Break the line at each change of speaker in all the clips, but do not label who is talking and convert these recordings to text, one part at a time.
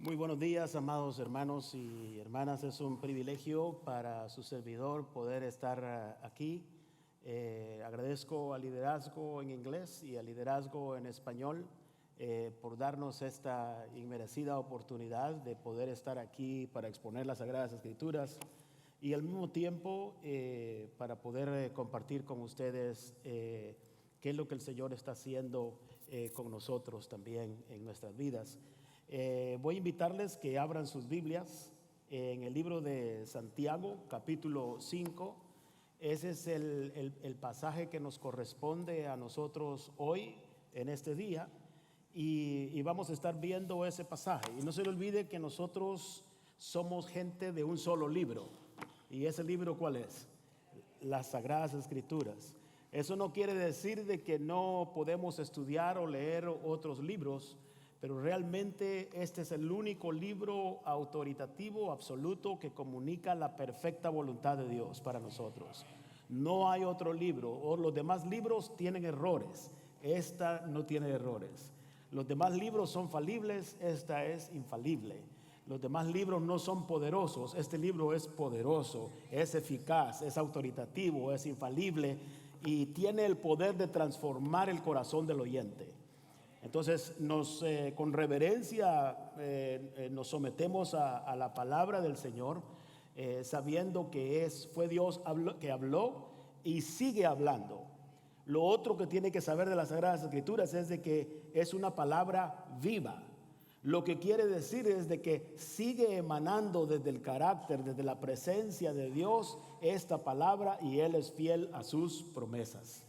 Muy buenos días, amados hermanos y hermanas. Es un privilegio para su servidor poder estar aquí. Agradezco al liderazgo en inglés y al liderazgo en español por darnos esta inmerecida oportunidad de poder estar aquí para exponer las Sagradas Escrituras y al mismo tiempo para poder compartir con ustedes qué es lo que el Señor está haciendo con nosotros también en nuestras vidas. Voy a invitarles que abran sus Biblias en el libro de Santiago, capítulo 5. Ese es el pasaje que nos corresponde a nosotros hoy, en este día, y vamos a estar viendo ese pasaje. Y no se le olvide que nosotros somos gente de un solo libro. ¿Y ese libro cuál es? Las Sagradas Escrituras. Eso no quiere decir de que no podemos estudiar o leer otros libros, pero realmente este es el único libro autoritativo, absoluto, que comunica la perfecta voluntad de Dios para nosotros. No hay otro libro, o los demás libros tienen errores, esta no tiene errores. Los demás libros son falibles, esta es infalible. Los demás libros no son poderosos, este libro es poderoso, es eficaz, es autoritativo, es infalible y tiene el poder de transformar el corazón del oyente. Entonces con reverencia nos sometemos a la palabra del Señor, sabiendo que fue Dios que habló y sigue hablando. Lo otro que tiene que saber de las Sagradas Escrituras es de que es una palabra viva. Lo que quiere decir es de que sigue emanando desde el carácter, desde la presencia de Dios esta palabra, y Él es fiel a sus promesas.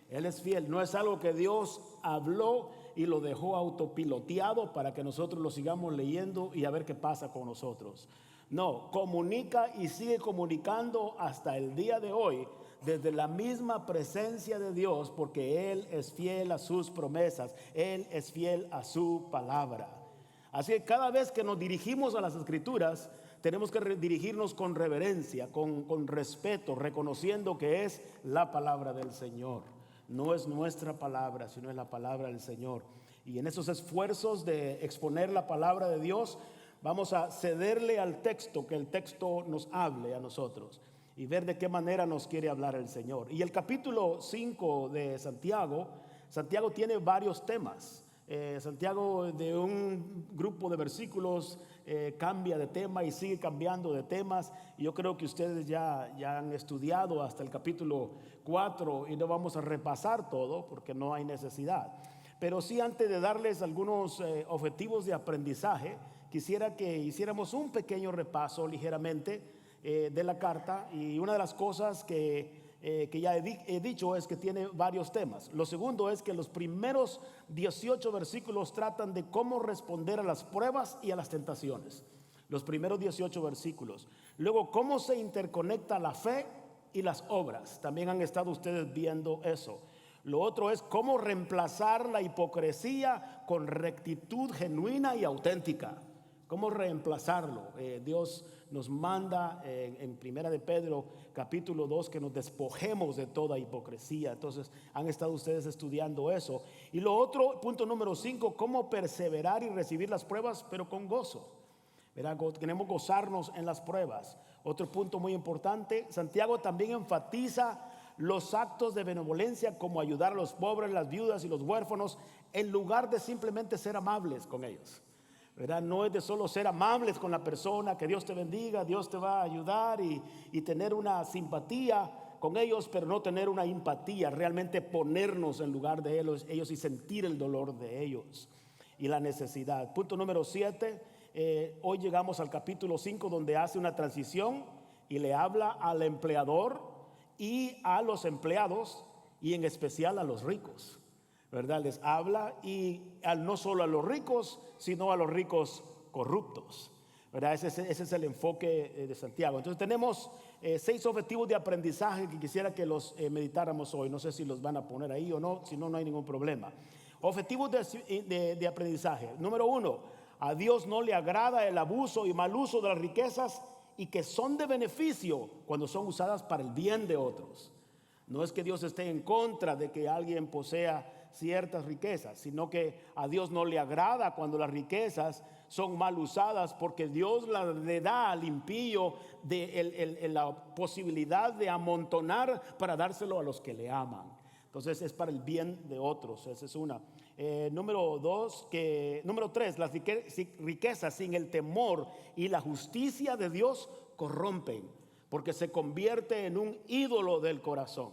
Él es fiel, no es algo que Dios habló y lo dejó autopiloteado para que nosotros lo sigamos leyendo y a ver qué pasa con nosotros. No, comunica y sigue comunicando hasta el día de hoy desde la misma presencia de Dios, porque Él es fiel a sus promesas, Él es fiel a su palabra. Así que cada vez que nos dirigimos a las Escrituras, tenemos que dirigirnos con reverencia, con respeto, reconociendo que es la palabra del Señor. No es nuestra palabra, sino es la palabra del Señor. Y en esos esfuerzos de exponer la palabra de Dios, vamos a cederle al texto, que el texto nos hable a nosotros y ver de qué manera nos quiere hablar el Señor. Y el capítulo 5 de Santiago tiene varios temas. Santiago, de un grupo de versículos, cambia de tema y sigue cambiando de temas. Y yo creo que ustedes ya han estudiado hasta el capítulo 4 y no vamos a repasar todo porque no hay necesidad. Pero sí, antes de darles algunos objetivos de aprendizaje, quisiera que hiciéramos un pequeño repaso ligeramente de la carta. Y una de las cosas que ya he dicho es que tiene varios temas. Lo segundo es que los primeros 18 versículos tratan de cómo responder a las pruebas y a las tentaciones. Los primeros 18 versículos. Luego, cómo se interconecta la fe y las obras. También han estado ustedes viendo eso. Lo otro es cómo reemplazar la hipocresía con rectitud genuina y auténtica. ¿Cómo reemplazarlo? Dios nos manda en Primera de Pedro capítulo 2 que nos despojemos de toda hipocresía. Entonces han estado ustedes estudiando eso. Y lo otro, punto número 5, cómo perseverar y recibir las pruebas, pero con gozo. ¿Verdad? Queremos gozarnos en las pruebas. Otro punto muy importante, Santiago también enfatiza los actos de benevolencia, como ayudar a los pobres, las viudas y los huérfanos, en lugar de simplemente ser amables con ellos. ¿Verdad? No es de solo ser amables con la persona, que Dios te bendiga, Dios te va a ayudar y tener una simpatía con ellos, pero no tener una empatía, realmente ponernos en lugar de ellos y sentir el dolor de ellos y la necesidad. Punto número 7, hoy llegamos al capítulo 5, donde hace una transición y le habla al empleador y a los empleados, y en especial a los ricos. ¿Verdad? Les habla, y no solo a los ricos, sino a los ricos corruptos. ¿Verdad? Ese es el enfoque de Santiago. Entonces tenemos 6 objetivos de aprendizaje que quisiera que los meditáramos hoy. No sé si los van a poner ahí o no, si no, no hay ningún problema. Objetivos de aprendizaje. Número 1, a Dios no le agrada el abuso y mal uso de las riquezas, y que son de beneficio cuando son usadas para el bien de otros. No es que Dios esté en contra de que alguien posea ciertas riquezas, sino que a Dios no le agrada cuando las riquezas son mal usadas, porque Dios le da al impío la posibilidad de amontonar para dárselo a los que le aman. Entonces es para el bien de otros. Esa es una. Número 3, las riquezas sin el temor y la justicia de Dios corrompen, porque se convierte en un ídolo del corazón,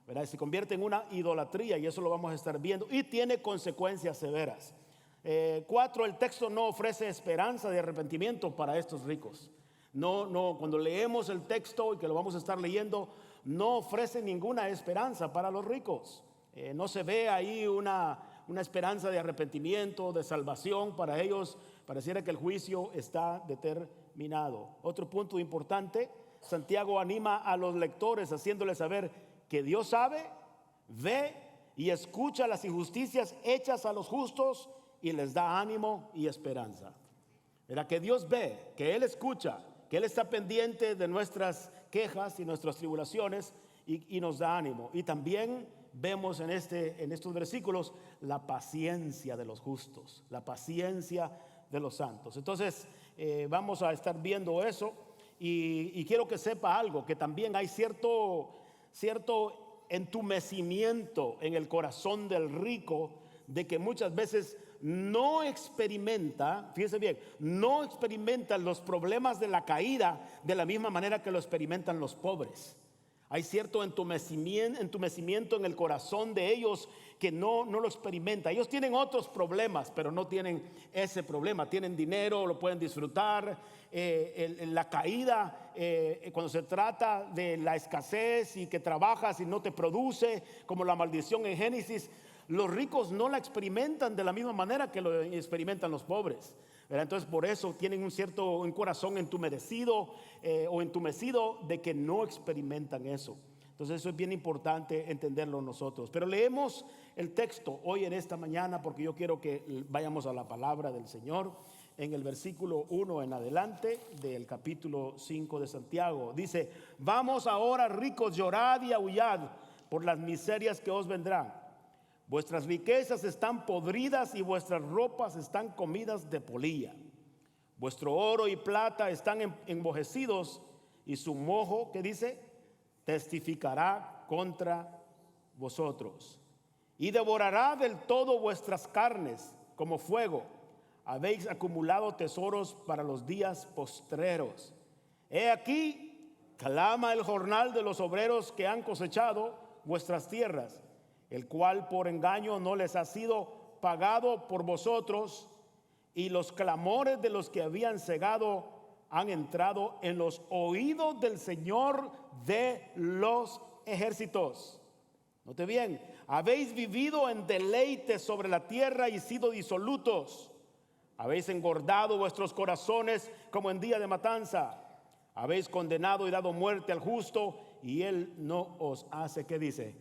¿verdad? Se convierte en una idolatría, y eso lo vamos a estar viendo, y tiene consecuencias severas. 4, el texto no ofrece esperanza de arrepentimiento para estos ricos. No, cuando leemos el texto, y que lo vamos a estar leyendo, no ofrece ninguna esperanza para los ricos. No se ve ahí una esperanza de arrepentimiento, de salvación para ellos. Pareciera que el juicio está determinado. Otro punto importante, Santiago anima a los lectores haciéndoles saber que Dios sabe, ve y escucha las injusticias hechas a los justos y les da ánimo y esperanza. Era que Dios ve, que Él escucha, que Él está pendiente de nuestras quejas y nuestras tribulaciones y nos da ánimo. Y también vemos en estos versículos la paciencia de los justos, la paciencia de los santos. Entonces vamos a estar viendo eso, y quiero que sepa algo, que también hay cierto entumecimiento en el corazón del rico, de que muchas veces no experimenta, fíjense bien, no experimenta los problemas de la caída de la misma manera que lo experimentan los pobres. Hay cierto entumecimiento en el corazón de ellos que no lo experimenta. Ellos tienen otros problemas, pero no tienen ese problema. Tienen dinero, lo pueden disfrutar. La caída, cuando se trata de la escasez y que trabajas y no te produce, como la maldición en Génesis, los ricos no la experimentan de la misma manera que lo experimentan los pobres, ¿verdad? Entonces por eso tienen un corazón entumecido de que no experimentan eso. Entonces eso es bien importante entenderlo nosotros. Pero leemos el texto hoy en esta mañana, porque yo quiero que vayamos a la palabra del Señor. En el versículo 1 en adelante del capítulo 5 de Santiago dice: vamos ahora, ricos, llorad y aullad por las miserias que os vendrán. Vuestras riquezas están podridas y vuestras ropas están comidas de polilla. Vuestro oro y plata están envejecidos, y su mojo, ¿qué dice? Testificará contra vosotros. Y devorará del todo vuestras carnes como fuego. Habéis acumulado tesoros para los días postreros. He aquí, clama el jornal de los obreros que han cosechado vuestras tierras, el cual por engaño no les ha sido pagado por vosotros, y los clamores de los que habían cegado han entrado en los oídos del Señor de los ejércitos. Note bien, habéis vivido en deleite sobre la tierra y sido disolutos. Habéis engordado vuestros corazones como en día de matanza. Habéis condenado y dado muerte al justo, y él no os hace, ¿qué dice?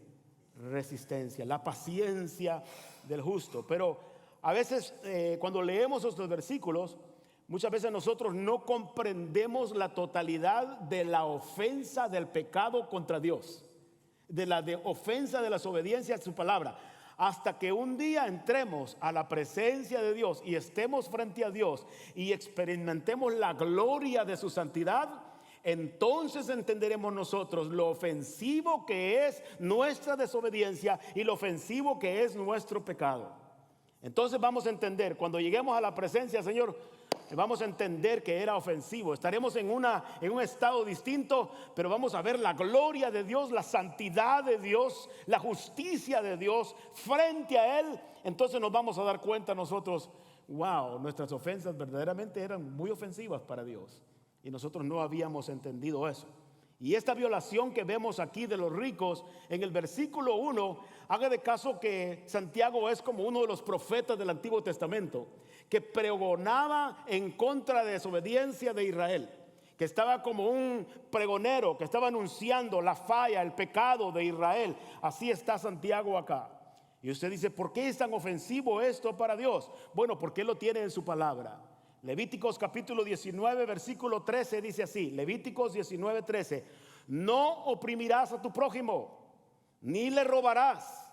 Resistencia. La paciencia del justo. Pero a veces cuando leemos estos versículos, muchas veces nosotros no comprendemos la totalidad de la ofensa del pecado contra Dios, de la ofensa de la desobediencia a su palabra, hasta que un día entremos a la presencia de Dios y estemos frente a Dios y experimentemos la gloria de su santidad. Entonces entenderemos nosotros lo ofensivo que es nuestra desobediencia y lo ofensivo que es nuestro pecado. Entonces vamos a entender, cuando lleguemos a la presencia del Señor, vamos a entender que era ofensivo. Estaremos en un estado distinto, pero vamos a ver la gloria de Dios, la santidad de Dios, la justicia de Dios frente a Él. Entonces nos vamos a dar cuenta nosotros, wow, nuestras ofensas verdaderamente eran muy ofensivas para Dios. Y nosotros no habíamos entendido eso. Y esta violación que vemos aquí de los ricos en el versículo 1, haga de caso que Santiago es como uno de los profetas del Antiguo Testamento, que pregonaba en contra de desobediencia de Israel, que estaba como un pregonero que estaba anunciando la falla, el pecado de Israel. Así está Santiago acá. Y usted dice, ¿por qué es tan ofensivo esto para Dios? Bueno, porque Él lo tiene en su palabra. Levíticos capítulo 19 versículo 13 dice así, Levíticos 19, 13: no oprimirás a tu prójimo, ni le robarás,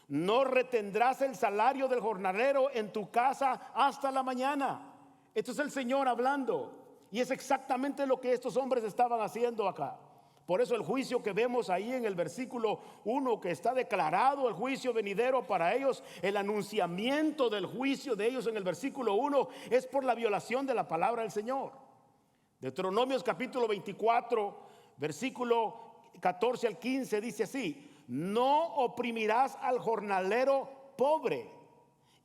no retendrás el salario del jornalero en tu casa hasta la mañana. Esto es el Señor hablando. Y es exactamente lo que estos hombres estaban haciendo acá. Por eso el juicio que vemos ahí en el versículo 1, que está declarado el juicio venidero para ellos, el anunciamiento del juicio de ellos en el versículo 1 es por la violación de la palabra del Señor. Deuteronomios capítulo 24, versículo 14 al 15 dice así: no oprimirás al jornalero pobre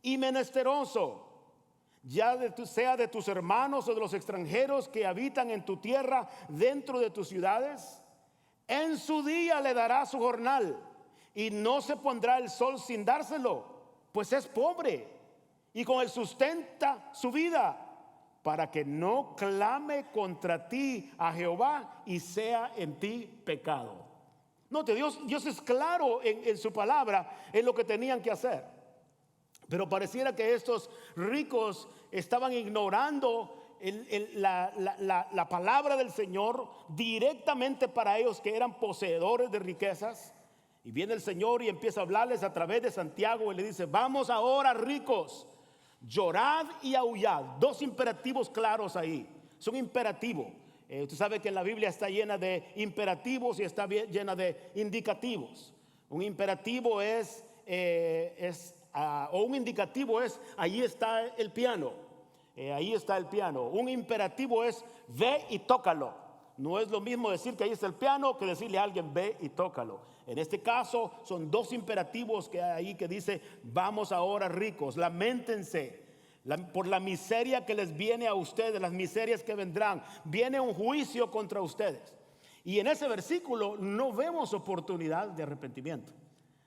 y menesteroso, sea de tus hermanos o de los extranjeros que habitan en tu tierra dentro de tus ciudades. En su día le dará su jornal y no se pondrá el sol sin dárselo, pues es pobre y con él sustenta su vida, para que no clame contra ti a Jehová y sea en ti pecado. Note, Dios es claro en su palabra en lo que tenían que hacer. Pero pareciera que estos ricos estaban ignorando la palabra del Señor directamente para ellos, que eran poseedores de riquezas. Y viene el Señor y empieza a hablarles a través de Santiago y le dice: vamos ahora, ricos, llorad y aullad. Dos imperativos claros ahí. Es un imperativo. Usted sabe que la Biblia está llena de imperativos y está llena de indicativos. Un imperativo o un indicativo es: ahí está el piano, ahí está el piano. Un imperativo es: ve y tócalo. No es lo mismo decir que ahí está el piano que decirle a alguien: ve y tócalo. En este caso son dos imperativos que hay ahí, que dice: vamos ahora, ricos, lamentense por la miseria que les viene a ustedes, las miserias que vendrán. Viene un juicio contra ustedes. Y en ese versículo no vemos oportunidad de arrepentimiento,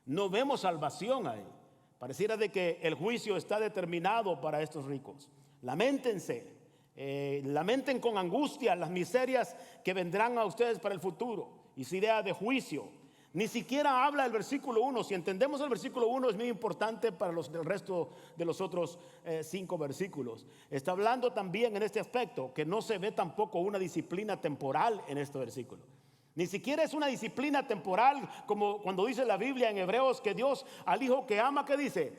no vemos salvación ahí. Pareciera de que el juicio está determinado para estos ricos. Lamentense, lamenten con angustia las miserias que vendrán a ustedes para el futuro. Y esa idea de juicio ni siquiera habla el versículo 1. Si entendemos el versículo 1, es muy importante para el resto de los otros 5 versículos. Está hablando también en este aspecto que no se ve tampoco una disciplina temporal en este versículo. Ni siquiera es una disciplina temporal como cuando dice la Biblia en Hebreos que Dios al hijo que ama, ¿qué dice?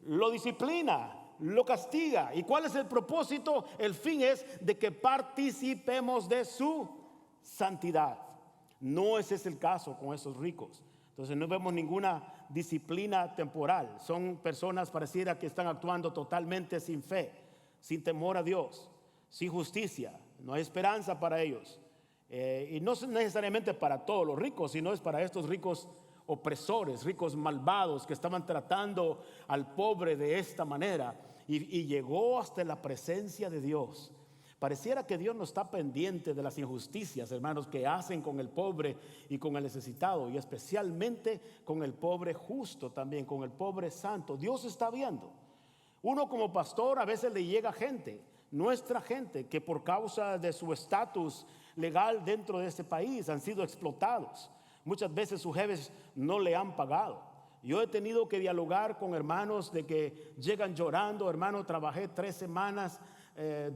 Lo disciplina, lo castiga. ¿Y cuál es el propósito? El fin es de que participemos de su santidad. No ese es el caso con esos ricos. Entonces no vemos ninguna disciplina temporal. Son personas, pareciera que están actuando totalmente sin fe, sin temor a Dios, sin justicia. No hay esperanza para ellos. Y no necesariamente para todos los ricos, sino es para estos ricos opresores, ricos malvados que estaban tratando al pobre de esta manera. Y llegó hasta la presencia de Dios. Pareciera que Dios no está pendiente de las injusticias, hermanos, que hacen con el pobre y con el necesitado, y especialmente con el pobre justo también, con el pobre santo. Dios está viendo. Uno como pastor a veces le llega gente, nuestra gente, que por causa de su estatus legal dentro de este país han sido explotados. Muchas veces sus jefes no le han pagado. Yo he tenido que dialogar con hermanos de que llegan llorando: hermano, trabajé 3 semanas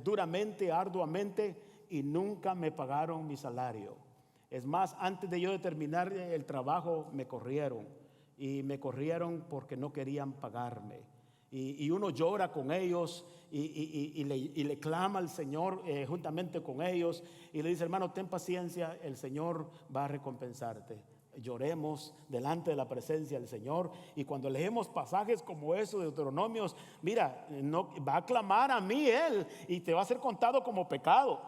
duramente, arduamente, y nunca me pagaron mi salario. Es más, antes de yo terminar el trabajo me corrieron, y me corrieron porque no querían pagarme. Y uno llora con ellos y le clama al Señor juntamente con ellos, y le dice: hermano, ten paciencia, el Señor va a recompensarte. Lloremos delante de la presencia del Señor. Y cuando leemos pasajes como eso de Deuteronomios, mira, no, va a clamar a mí Él, y te va a ser contado como pecado.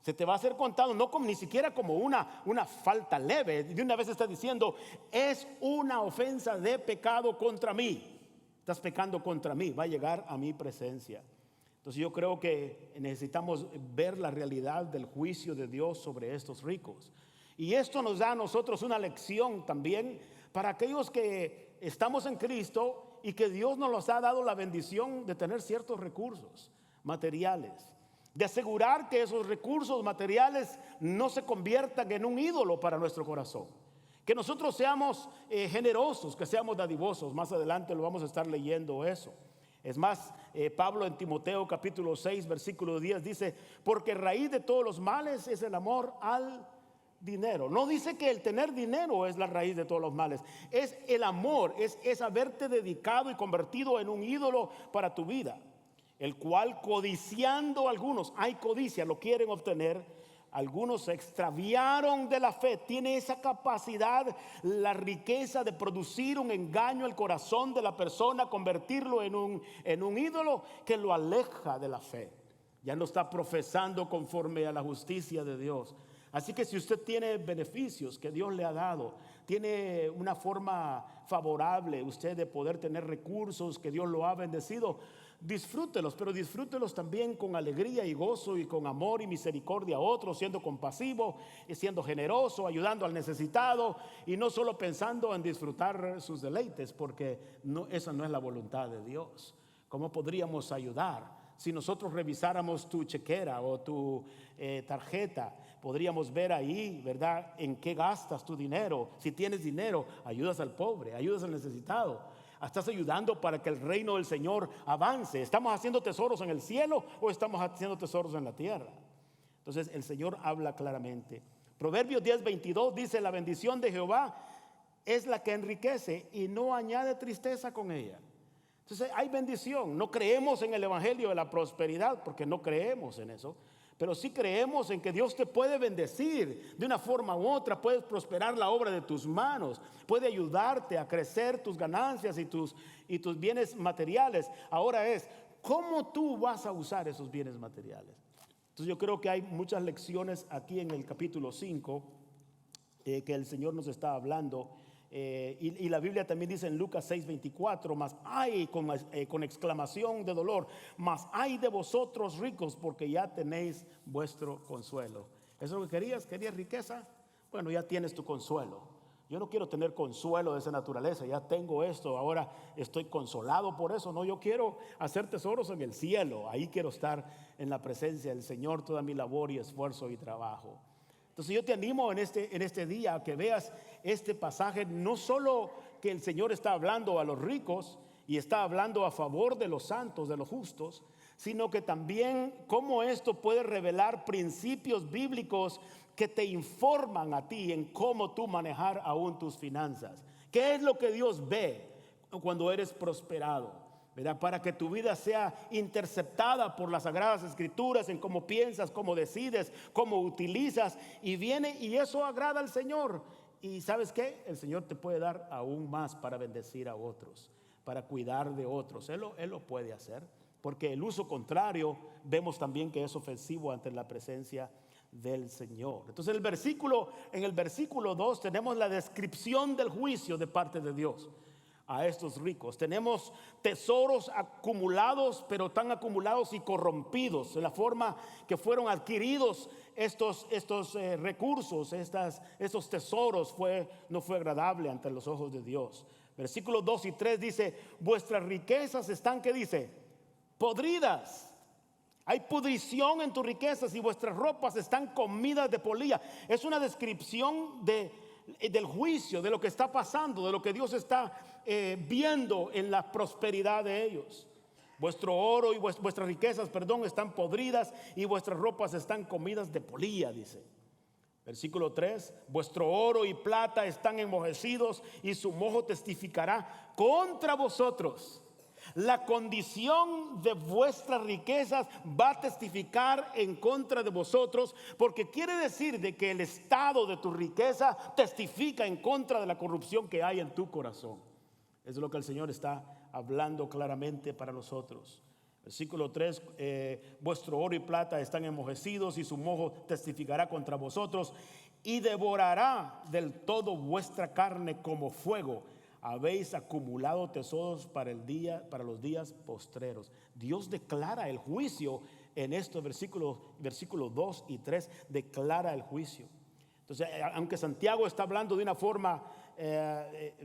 Se te va a ser contado no como, ni siquiera como una falta leve. De una vez está diciendo: es una ofensa de pecado contra mí. Estás pecando contra mí, va a llegar a mi presencia. Entonces yo creo que necesitamos ver la realidad del juicio de Dios sobre estos ricos. Y esto nos da a nosotros una lección también para aquellos que estamos en Cristo y que Dios nos ha dado la bendición de tener ciertos recursos materiales, de asegurar que esos recursos materiales no se conviertan en un ídolo para nuestro corazón. Que nosotros seamos generosos, que seamos dadivosos. Más adelante lo vamos a estar leyendo eso. Es más, Pablo en Timoteo capítulo 6 versículo 10 dice: porque raíz de todos los males es el amor al dinero. No dice que el tener dinero es la raíz de todos los males. Es el amor, es haberte dedicado y convertido en un ídolo para tu vida. el cual codiciando algunos, hay codicia, lo quieren obtener, algunos se extraviaron de la fe. Tiene esa capacidad, la riqueza de producir un engaño al corazón de la persona, convertirlo en un ídolo que lo aleja de la fe. Ya no está profesando conforme a la justicia de Dios. Así que si usted tiene beneficios que Dios le ha dado, tiene una forma favorable usted de poder tener recursos que Dios lo ha bendecido, disfrútelos, pero disfrútelos también con alegría y gozo y con amor y misericordia a otros, siendo compasivo, siendo generoso, ayudando al necesitado y no solo pensando en disfrutar sus deleites, porque esa no es la voluntad de Dios. ¿Cómo podríamos ayudar? Si nosotros revisáramos tu chequera o tu tarjeta, podríamos ver ahí, ¿verdad?, en qué gastas tu dinero. Si tienes dinero, ayudas al pobre, ayudas al necesitado. Estás ayudando para que el reino del Señor avance. ¿Estamos haciendo tesoros en el cielo o estamos haciendo tesoros en la tierra? Entonces el Señor habla claramente. Proverbios 10:22 dice: la bendición de Jehová es la que enriquece y no añade tristeza con ella. Entonces hay bendición. No creemos en el evangelio de la prosperidad porque no creemos en eso, pero sí creemos en que Dios te puede bendecir de una forma u otra. Puedes prosperar la obra de tus manos, puede ayudarte a crecer tus ganancias y tus bienes materiales. Ahora es, ¿cómo tú vas a usar esos bienes materiales? Entonces yo creo que hay muchas lecciones aquí en el capítulo 5 que el Señor nos está hablando. Y la Biblia también dice en Lucas 6:24, mas hay con exclamación de dolor, mas hay de vosotros ricos, porque ya tenéis vuestro consuelo. ¿Eso es lo que querías? ¿Querías riqueza? Bueno, ya tienes tu consuelo. Yo no quiero tener consuelo de esa naturaleza, ya tengo esto, ahora estoy consolado por eso. No, yo quiero hacer tesoros en el cielo. Ahí quiero estar en la presencia del Señor, toda mi labor y esfuerzo y trabajo. Entonces yo te animo en este día a que veas este pasaje, no solo que el Señor está hablando a los ricos y está hablando a favor de los santos, de los justos, sino que también cómo esto puede revelar principios bíblicos que te informan a ti en cómo tú manejar aún tus finanzas. ¿Qué es lo que Dios ve cuando eres prosperado? ¿Verdad? Para que tu vida sea interceptada por las Sagradas Escrituras en cómo piensas, cómo decides, cómo utilizas, y eso agrada al Señor. Y ¿sabes qué? El Señor te puede dar aún más para bendecir a otros, para cuidar de otros. Él lo puede hacer, porque el uso contrario vemos también que es ofensivo ante la presencia del Señor. Entonces en el versículo 2 tenemos la descripción del juicio de parte de Dios a estos ricos. Tenemos tesoros acumulados, pero tan acumulados y corrompidos en la forma que fueron adquiridos estos recursos, estos tesoros. No fue agradable ante los ojos de Dios. Versículos 2 y 3 dice: vuestras riquezas están, ¿qué dice? Podridas. Hay pudrición en tus riquezas y vuestras ropas están comidas de polilla. Es una descripción del juicio, de lo que está pasando, de lo que Dios está viendo en la prosperidad de ellos. Vuestro oro y vuestras riquezas, están podridas y vuestras ropas están comidas de polilla, dice. Versículo 3: vuestro oro y plata están enmojecidos y su mojo testificará contra vosotros. La condición de vuestras riquezas va a testificar en contra de vosotros, porque quiere decir de que el estado de tu riqueza testifica en contra de la corrupción que hay en tu corazón. Eso es lo que el Señor está hablando claramente para nosotros. Versículo 3: vuestro oro y plata están enmojecidos y su mojo testificará contra vosotros, y devorará del todo vuestra carne como fuego. Habéis acumulado tesoros para los días postreros. Dios declara el juicio en estos versículos 2 y 3, declara el juicio. Entonces, aunque Santiago está hablando de una forma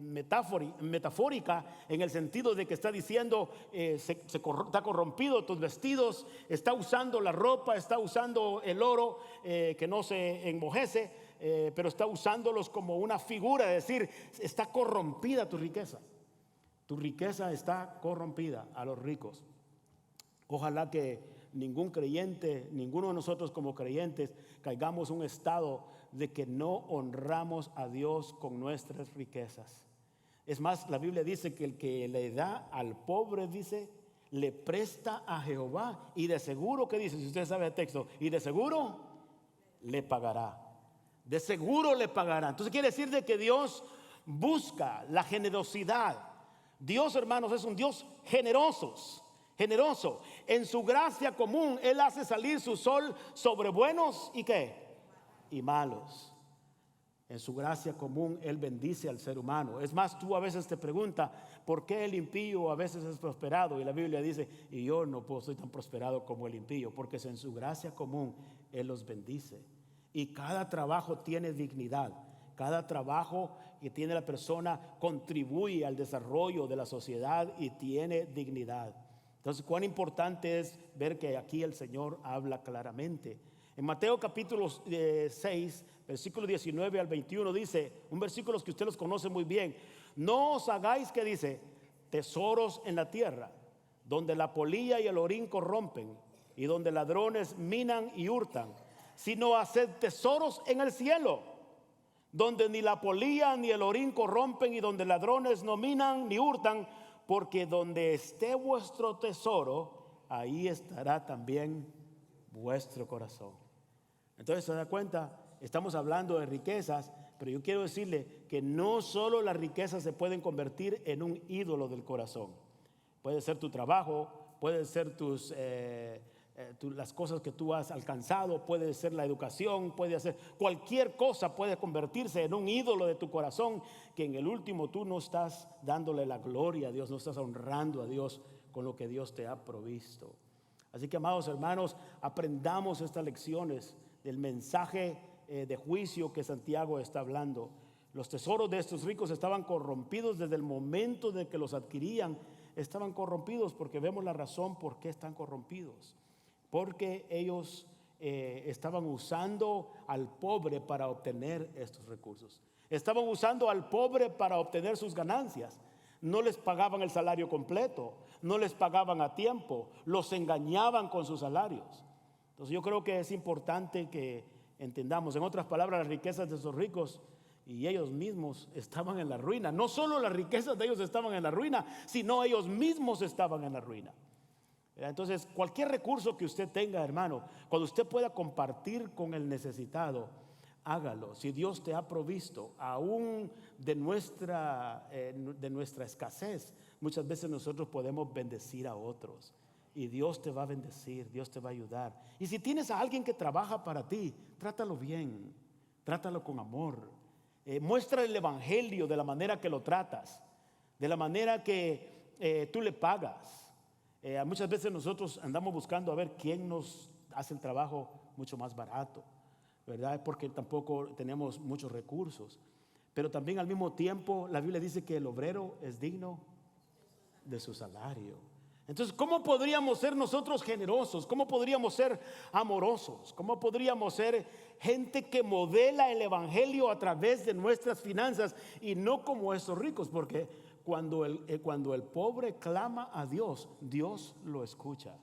metafórica, en el sentido de que está diciendo está corrompido tus vestidos, está usando la ropa, está usando el oro que no se enmojece, pero está usándolos como una figura, es decir, está corrompida tu riqueza. Tu riqueza está corrompida a los ricos. Ojalá que ningún creyente, ninguno de nosotros como creyentes, caigamos en un estado de que no honramos a Dios con nuestras riquezas. Es más, la Biblia dice que el que le da al pobre, dice, le presta a Jehová y de seguro, ¿qué dice? Si usted sabe el texto, y de seguro le pagará. De seguro le pagará. Entonces quiere decir de que Dios busca la generosidad. Dios, hermanos, es un Dios generoso. En su gracia común Él hace salir su sol sobre buenos y ¿qué? Y malos. En su gracia común Él bendice al ser humano. Es más, tú a veces te preguntas ¿por qué el impío a veces es prosperado? Y la Biblia dice, y yo no soy tan prosperado como el impío, porque es en su gracia común Él los bendice. Y cada trabajo tiene dignidad. Cada trabajo que tiene la persona contribuye al desarrollo de la sociedad y tiene dignidad. Entonces, cuán importante es ver que aquí el Señor habla claramente. En Mateo capítulo 6, versículo 19 al 21 dice, un versículo que ustedes conocen muy bien, no os hagáis, que dice, tesoros en la tierra, donde la polilla y el orín corrompen, y donde ladrones minan y hurtan, sino haced tesoros en el cielo, donde ni la polilla ni el orín corrompen, y donde ladrones no minan ni hurtan, porque donde esté vuestro tesoro, ahí estará también vuestro corazón. Entonces se da cuenta, estamos hablando de riquezas, pero yo quiero decirle que no solo las riquezas se pueden convertir en un ídolo del corazón. Puede ser tu trabajo, puede ser las cosas que tú has alcanzado, puede ser la educación, puede ser cualquier cosa, puede convertirse en un ídolo de tu corazón, que en el último tú no estás dándole la gloria a Dios, no estás honrando a Dios con lo que Dios te ha provisto. Así que, amados hermanos, aprendamos estas lecciones del mensaje de juicio que Santiago está hablando. Los tesoros de estos ricos estaban corrompidos desde el momento de que los adquirían. Estaban corrompidos porque vemos la razón por qué están corrompidos. Porque ellos estaban usando al pobre para obtener estos recursos. Estaban usando al pobre para obtener sus ganancias. No les pagaban el salario completo, no les pagaban a tiempo, los engañaban con sus salarios. Entonces yo creo que es importante que entendamos, en otras palabras, las riquezas de esos ricos y ellos mismos estaban en la ruina. No solo las riquezas de ellos estaban en la ruina, sino ellos mismos estaban en la ruina. Entonces cualquier recurso que usted tenga, hermano, cuando usted pueda compartir con el necesitado, hágalo. Si Dios te ha provisto aún de nuestra escasez, muchas veces nosotros podemos bendecir a otros y Dios te va a bendecir, Dios te va a ayudar. Y si tienes a alguien que trabaja para ti, trátalo bien, trátalo con amor, muestra el evangelio de la manera que lo tratas, de la manera que tú le pagas. Muchas veces nosotros andamos buscando a ver quién nos hace el trabajo mucho más barato, ¿verdad? Porque tampoco tenemos muchos recursos. Pero también al mismo tiempo la Biblia dice que el obrero es digno de su salario. Entonces, ¿cómo podríamos ser nosotros generosos? ¿Cómo podríamos ser amorosos? ¿Cómo podríamos ser gente que modela el evangelio a través de nuestras finanzas y no como estos ricos? Porque cuando el pobre clama a Dios, Dios lo escucha.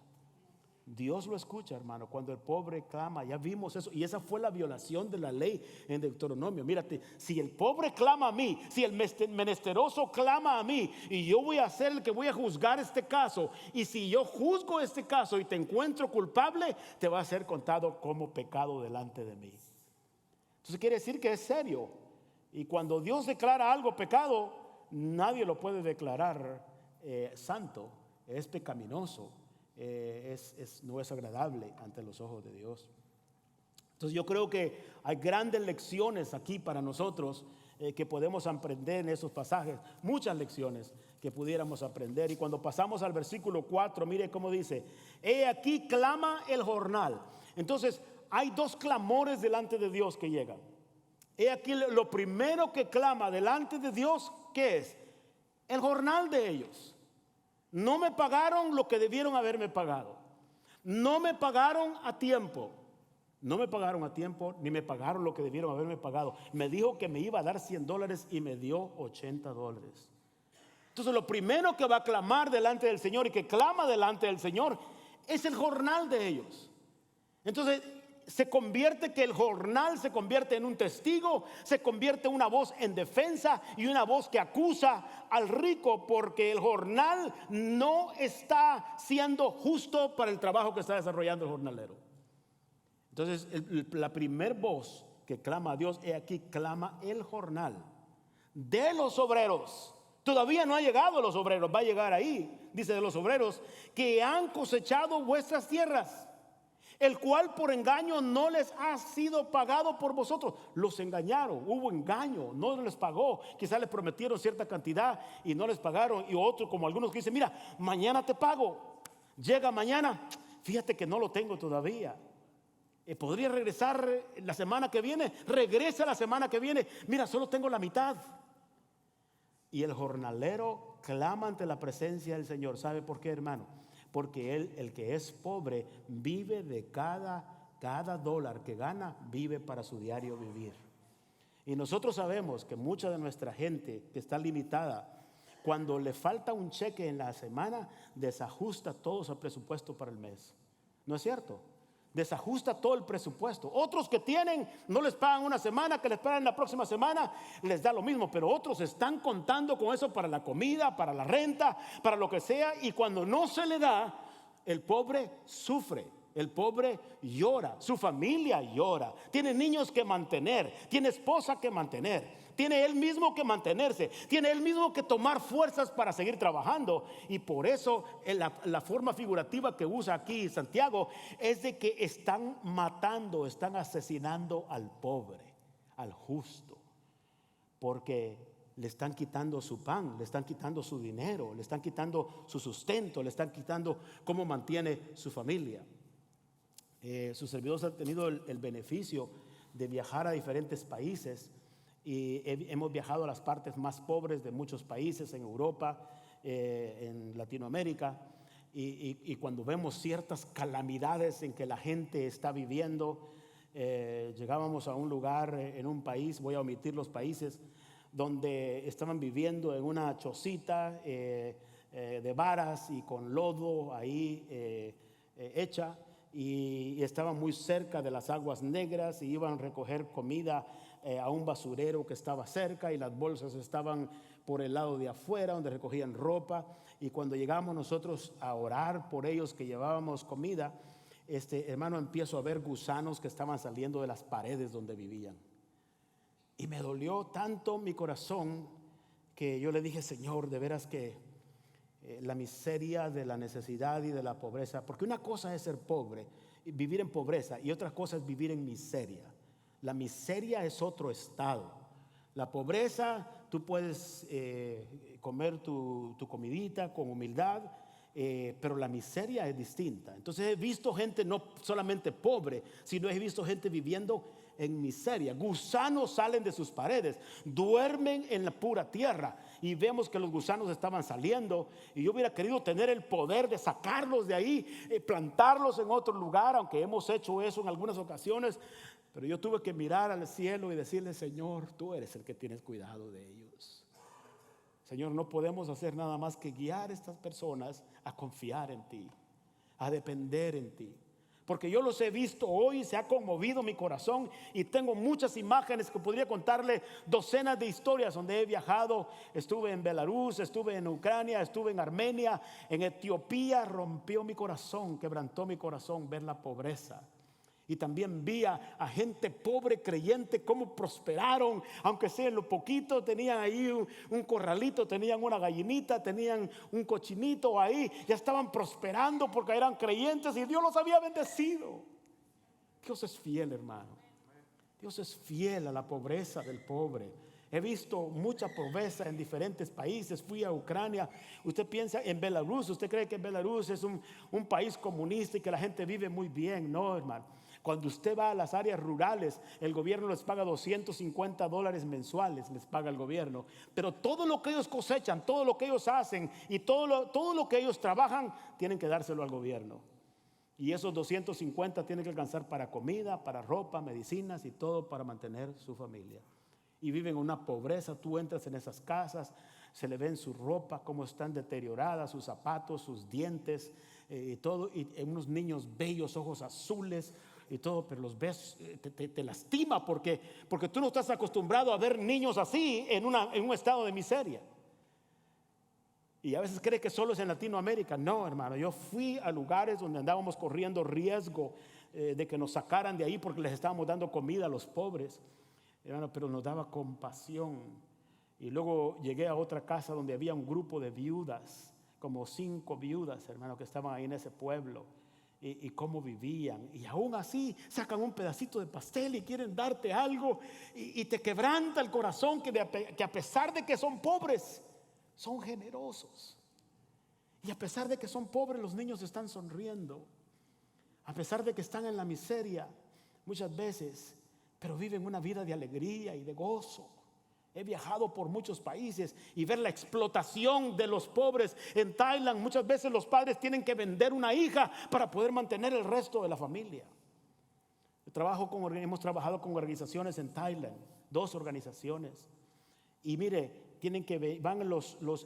Dios lo escucha, hermano, cuando el pobre clama. Ya vimos eso, y esa fue la violación de la ley en Deuteronomio. Mírate, si el pobre clama a mí, si el menesteroso clama a mí, y yo voy a ser el que voy a juzgar este caso, y si yo juzgo este caso y te encuentro culpable, te va a ser contado como pecado delante de mí. Entonces quiere decir que es serio, y cuando Dios declara algo pecado, nadie lo puede declarar santo. Es pecaminoso. No es agradable ante los ojos de Dios. Entonces yo creo que hay grandes lecciones aquí para nosotros que podemos aprender en esos pasajes, muchas lecciones que pudiéramos aprender. Y cuando pasamos al versículo 4, mire cómo dice: he aquí clama el jornal. Entonces hay dos clamores delante de Dios que llegan. He aquí lo primero que clama delante de Dios, ¿qué es? El jornal de ellos. No me pagaron lo que debieron haberme pagado. No me pagaron a tiempo. No me pagaron a tiempo, ni me pagaron lo que debieron haberme pagado. Me dijo que me iba a dar $100 y me dio $80. Entonces lo primero que va a clamar delante del Señor y que clama delante del Señor es el jornal de ellos. Entonces se convierte, que el jornal se convierte en un testigo, se convierte en una voz en defensa y una voz que acusa al rico, porque el jornal no está siendo justo para el trabajo que está desarrollando el jornalero. Entonces la primer voz que clama a Dios, he aquí clama el jornal de los obreros. Todavía no ha llegado a los obreros, va a llegar ahí. Dice, de los obreros que han cosechado vuestras tierras, el cual por engaño no les ha sido pagado por vosotros. Los engañaron, hubo engaño, no les pagó. Quizás les prometieron cierta cantidad y no les pagaron. Y otros, como algunos que dicen, mira, mañana te pago. Llega mañana, fíjate que no lo tengo todavía. Podría regresar la semana que viene. Regresa la semana que viene. Mira, solo tengo la mitad. Y el jornalero clama ante la presencia del Señor. ¿Sabe por qué, hermano? Porque él, el que es pobre, vive de cada dólar que gana, vive para su diario vivir. Y nosotros sabemos que mucha de nuestra gente que está limitada, cuando le falta un cheque en la semana, desajusta todo su presupuesto para el mes. ¿No es cierto? Desajusta todo el presupuesto. Otros que tienen, no les pagan una semana, que les pagan la próxima semana, les da lo mismo. Pero otros están contando con eso para la comida, para la renta, para lo que sea. Y cuando no se le da, el pobre sufre, el pobre llora, su familia llora. Tiene niños que mantener, tiene esposa que mantener, tiene él mismo que mantenerse, tiene él mismo que tomar fuerzas para seguir trabajando. Y por eso la forma figurativa que usa aquí Santiago es de que están matando, están asesinando al pobre, al justo, porque le están quitando su pan, le están quitando su dinero, le están quitando su sustento, le están quitando cómo mantiene su familia. Sus servidores han tenido el beneficio de viajar a diferentes países. Y hemos viajado a las partes más pobres de muchos países en Europa, en Latinoamérica, y cuando vemos ciertas calamidades en que la gente está viviendo, llegábamos a un lugar en un país, voy a omitir los países, donde estaban viviendo en una chocita de varas y con lodo ahí hecha, y estaban muy cerca de las aguas negras y iban a recoger comida a un basurero que estaba cerca, y las bolsas estaban por el lado de afuera donde recogían ropa. Y cuando llegamos nosotros a orar por ellos que llevábamos comida, hermano, empiezo a ver gusanos que estaban saliendo de las paredes donde vivían, y me dolió tanto mi corazón que yo le dije, Señor, de veras que la miseria de la necesidad y de la pobreza, porque una cosa es ser pobre, vivir en pobreza, y otra cosa es vivir en miseria. La miseria es otro estado. La pobreza, tú puedes comer tu comidita con humildad, pero la miseria es distinta. Entonces he visto gente no solamente pobre, sino he visto gente viviendo en miseria. Gusanos salen de sus paredes, duermen en la pura tierra, y vemos que los gusanos estaban saliendo. Y yo hubiera querido tener el poder de sacarlos de ahí, plantarlos en otro lugar, aunque hemos hecho eso en algunas ocasiones. Pero yo tuve que mirar al cielo y decirle, Señor, tú eres el que tienes cuidado de ellos. Señor, no podemos hacer nada más que guiar a estas personas a confiar en ti, a depender en ti. Porque yo los he visto hoy, se ha conmovido mi corazón, y tengo muchas imágenes que podría contarle docenas de historias donde he viajado. Estuve en Belarus, estuve en Ucrania, estuve en Armenia, en Etiopía. Rompió mi corazón, quebrantó mi corazón ver la pobreza. Y también vi a gente pobre creyente cómo prosperaron, aunque sea en lo poquito. Tenían ahí un corralito, tenían una gallinita, tenían un cochinito ahí. Ya estaban prosperando porque eran creyentes y Dios los había bendecido. Dios es fiel, hermano. Dios es fiel a la pobreza del pobre. He visto mucha pobreza en diferentes países. Fui a Ucrania. Usted piensa en Belarus, usted cree que Belarus es un país comunista y que la gente vive muy bien. No, hermano. Cuando usted va a las áreas rurales, el gobierno les paga $250 mensuales, les paga el gobierno. Pero todo lo que ellos cosechan, todo lo que ellos hacen y todo lo que ellos trabajan, tienen que dárselo al gobierno. Y esos 250 tienen que alcanzar para comida, para ropa, medicinas y todo para mantener su familia. Y viven una pobreza. Tú entras en esas casas, se le ven su ropa, cómo están deterioradas, sus zapatos, sus dientes, todo. Y unos niños bellos, ojos azules, y todo, pero los ves, te lastima porque tú no estás acostumbrado a ver niños así en un estado de miseria. Y a veces cree que solo es en Latinoamérica. No, hermano, yo fui a lugares donde andábamos corriendo riesgo de que nos sacaran de ahí porque les estábamos dando comida a los pobres, hermano, pero nos daba compasión. Y luego llegué a otra casa donde había un grupo de viudas, como 5 viudas, hermano, que estaban ahí en ese pueblo, y cómo vivían. Y aún así sacan un pedacito de pastel y quieren darte algo, y te quebranta el corazón que a pesar de que son pobres, son generosos. Y a pesar de que son pobres, los niños están sonriendo. A pesar de que están en la miseria muchas veces, pero viven una vida de alegría y de gozo. He viajado por muchos países y ver la explotación de los pobres en Tailandia. Muchas veces los padres tienen que vender una hija para poder mantener el resto de la familia. Hemos trabajado con organizaciones en Tailandia, 2 organizaciones. Y mire, van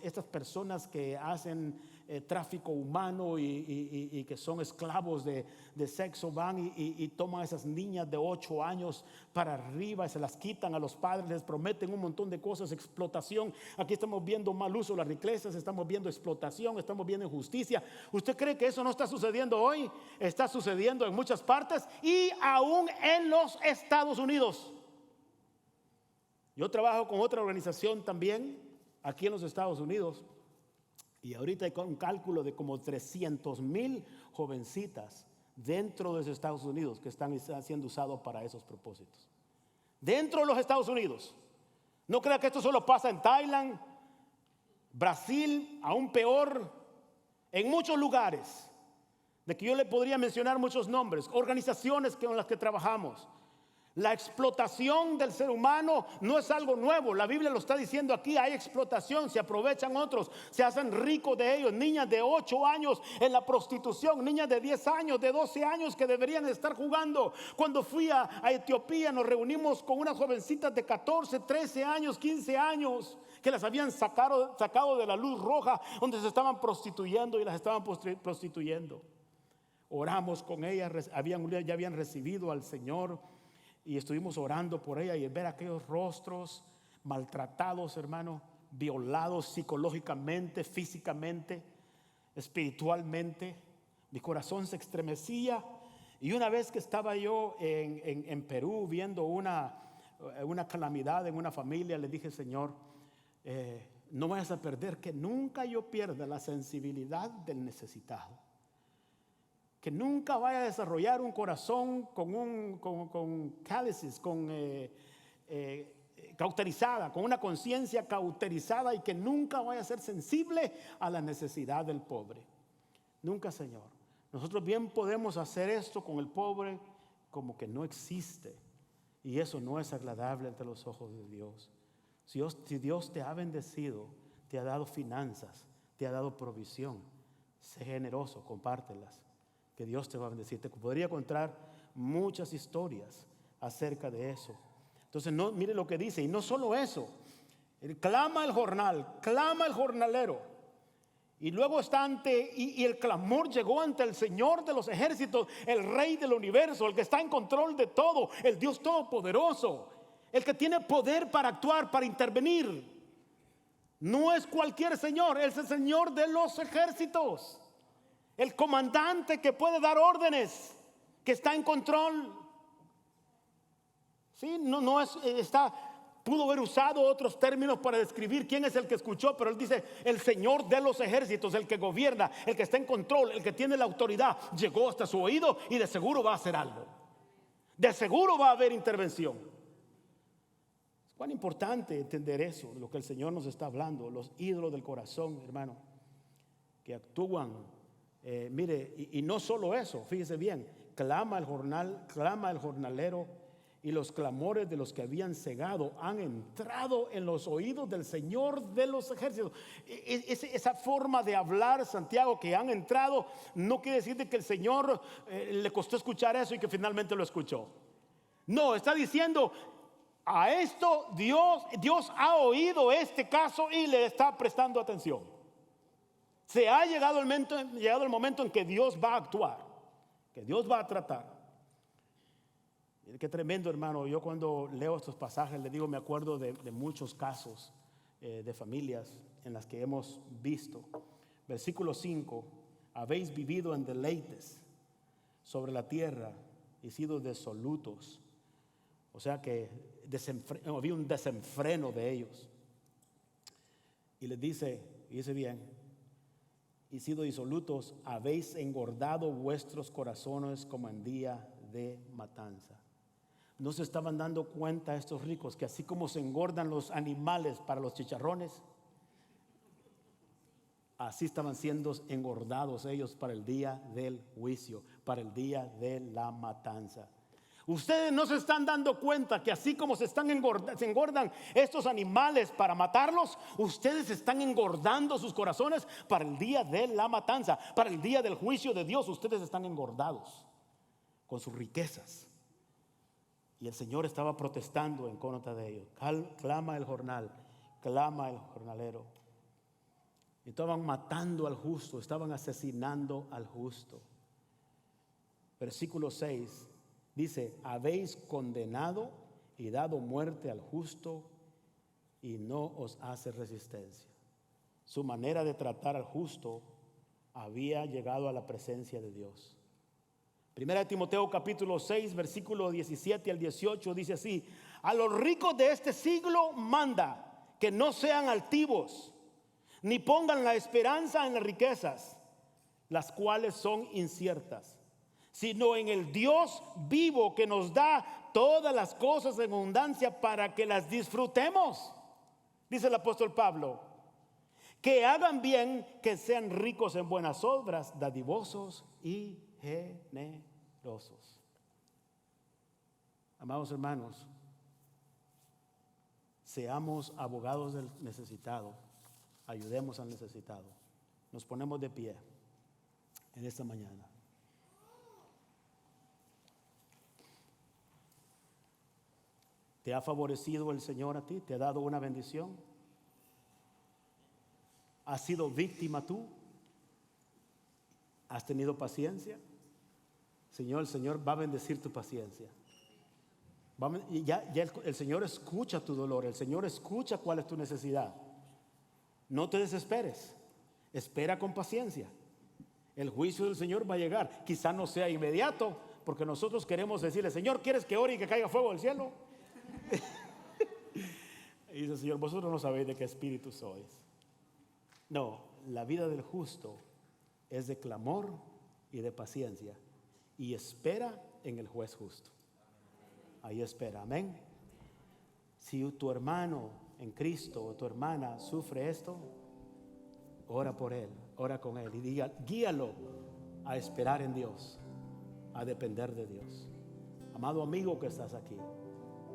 estas personas que hacen tráfico humano y que son esclavos de sexo, van y toman a esas niñas de 8 años para arriba y se las quitan a los padres, les prometen un montón de cosas, explotación. Aquí estamos viendo mal uso de las riquezas, estamos viendo explotación, estamos viendo injusticia. ¿Usted cree que eso no está sucediendo hoy? Está sucediendo en muchas partes y aún en los Estados Unidos. Yo trabajo con otra organización también aquí en los Estados Unidos y ahorita hay un cálculo de como 300,000 jovencitas dentro de los Estados Unidos que están siendo usados para esos propósitos. Dentro de los Estados Unidos. No crea que esto solo pasa en Tailandia, Brasil, aún peor, en muchos lugares, de que yo le podría mencionar muchos nombres, organizaciones con las que trabajamos. La explotación del ser humano no es algo nuevo. La Biblia lo está diciendo aquí. Hay explotación, se aprovechan otros, se hacen ricos de ellos. Niñas de 8 años en la prostitución, niñas de 10 años, de 12 años que deberían estar jugando. Cuando fui a Etiopía nos reunimos con unas jovencitas de 14, 13 años, 15 años que las habían sacado de la luz roja donde se estaban prostituyendo y las estaban prostituyendo. Oramos con ellas, ya habían recibido al Señor. Y estuvimos orando por ella y ver aquellos rostros maltratados, hermano, violados psicológicamente, físicamente, espiritualmente. Mi corazón se estremecía. Y una vez que estaba yo en Perú viendo una calamidad en una familia, le dije: Señor, no vayas a perder, que nunca yo pierda la sensibilidad del necesitado. Que nunca vaya a desarrollar un corazón con cálices, cauterizada, con una conciencia cauterizada, y que nunca vaya a ser sensible a la necesidad del pobre. Nunca, Señor. Nosotros bien podemos hacer esto con el pobre como que no existe, y eso no es agradable ante los ojos de Dios. Si Dios te ha bendecido, te ha dado finanzas, te ha dado provisión, sé generoso, compártelas, que Dios te va a bendecir. Te podría contar muchas historias acerca de eso. Entonces, mire lo que dice. Y no solo eso, clama el jornalero. Y luego y el clamor llegó ante el Señor de los ejércitos, el Rey del universo, el que está en control de todo, el Dios todopoderoso, el que tiene poder para actuar, para intervenir. No es cualquier Señor, es el Señor de los ejércitos. El comandante que puede dar órdenes, que está en control. Sí, pudo haber usado otros términos para describir quién es el que escuchó, pero él dice: el Señor de los ejércitos, el que gobierna, el que está en control, el que tiene la autoridad, llegó hasta su oído y de seguro va a hacer algo. De seguro va a haber intervención. Es cuán importante entender eso, de lo que el Señor nos está hablando. Los ídolos del corazón, hermano, que actúan. Mire, y no solo eso, fíjese bien, clama el jornalero, y los clamores de los que habían cegado han entrado en los oídos del Señor de los ejércitos. Esa forma de hablar, Santiago, que han entrado, no quiere decir que el Señor le costó escuchar eso y que finalmente lo escuchó. No, está diciendo: a esto Dios ha oído este caso y le está prestando atención. Se ha llegado el momento en que Dios va a actuar, que Dios va a tratar. Qué tremendo, hermano. Yo cuando leo estos pasajes, le digo, me acuerdo de muchos casos de familias en las que hemos visto. Versículo 5, habéis vivido en deleites sobre la tierra y sido disolutos. O sea que había un desenfreno de ellos. Y les dice bien, y sido disolutos, habéis engordado vuestros corazones como en día de matanza. No se estaban dando cuenta estos ricos que así como se engordan los animales para los chicharrones, así estaban siendo engordados ellos para el día del juicio, para el día de la matanza. Ustedes no se están dando cuenta que así como se engordan estos animales para matarlos, ustedes están engordando sus corazones para el día de la matanza, para el día del juicio de Dios. Ustedes están engordados con sus riquezas. Y el Señor estaba protestando en contra de ellos. Clama el jornal, clama el jornalero. Estaban matando al justo, estaban asesinando al justo. Versículo 6 dice, habéis condenado y dado muerte al justo y no os hace resistencia. Su manera de tratar al justo había llegado a la presencia de Dios. Primera de Timoteo capítulo 6 versículo 17 al 18 dice así: a los ricos de este siglo manda que no sean altivos, ni pongan la esperanza en las riquezas, las cuales son inciertas, sino en el Dios vivo que nos da todas las cosas en abundancia para que las disfrutemos. Dice el apóstol Pablo, que hagan bien, que sean ricos en buenas obras, dadivosos y generosos. Amados hermanos, seamos abogados del necesitado, ayudemos al necesitado. Nos ponemos de pie en esta mañana. ¿Te ha favorecido el Señor a ti? ¿Te ha dado una bendición? ¿Has sido víctima tú? ¿Has tenido paciencia? El Señor va a bendecir tu paciencia. El Señor escucha tu dolor, el Señor escucha cuál es tu necesidad. No te desesperes, espera con paciencia. El juicio del Señor va a llegar. Quizá no sea inmediato, porque nosotros queremos decirle, Señor, ¿quieres que ore y que caiga fuego del cielo? Y dice el Señor, vosotros no sabéis de qué espíritu sois. No, la vida del justo es de clamor y de paciencia, y espera en el juez justo. Ahí espera, amén. Si tu hermano en Cristo o tu hermana sufre esto, ora por él, ora con él y guíalo a esperar en Dios, a depender de Dios. Amado amigo que estás aquí,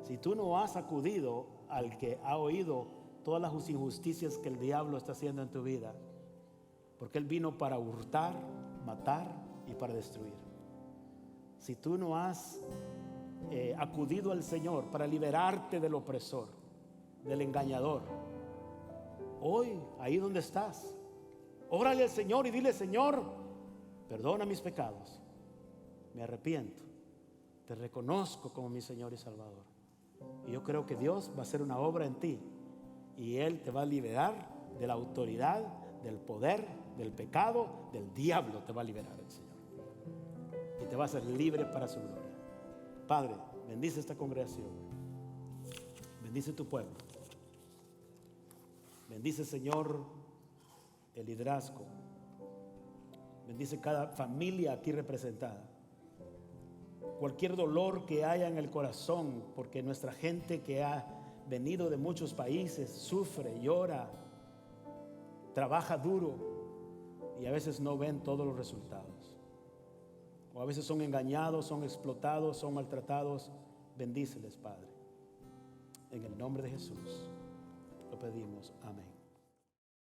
si tú no has acudido al que ha oído todas las injusticias que el diablo está haciendo en tu vida, porque él vino para hurtar, matar y para destruir. Si tú no has acudido al Señor para liberarte del opresor, del engañador, hoy, ahí donde estás, órale al Señor y dile, Señor, perdona mis pecados, me arrepiento, te reconozco como mi Señor y Salvador. Y yo creo que Dios va a hacer una obra en ti y Él te va a liberar de la autoridad, del poder, del pecado, del diablo. Te va a liberar el Señor y te va a hacer libre para su gloria. Padre, bendice esta congregación, bendice tu pueblo, bendice, Señor, el liderazgo, bendice cada familia aquí representada. Cualquier dolor que haya en el corazón, porque nuestra gente que ha venido de muchos países sufre, llora, trabaja duro y a veces no ven todos los resultados. O a veces son engañados, son explotados, son maltratados. Bendíceles, Padre. En el nombre de Jesús lo pedimos. Amén.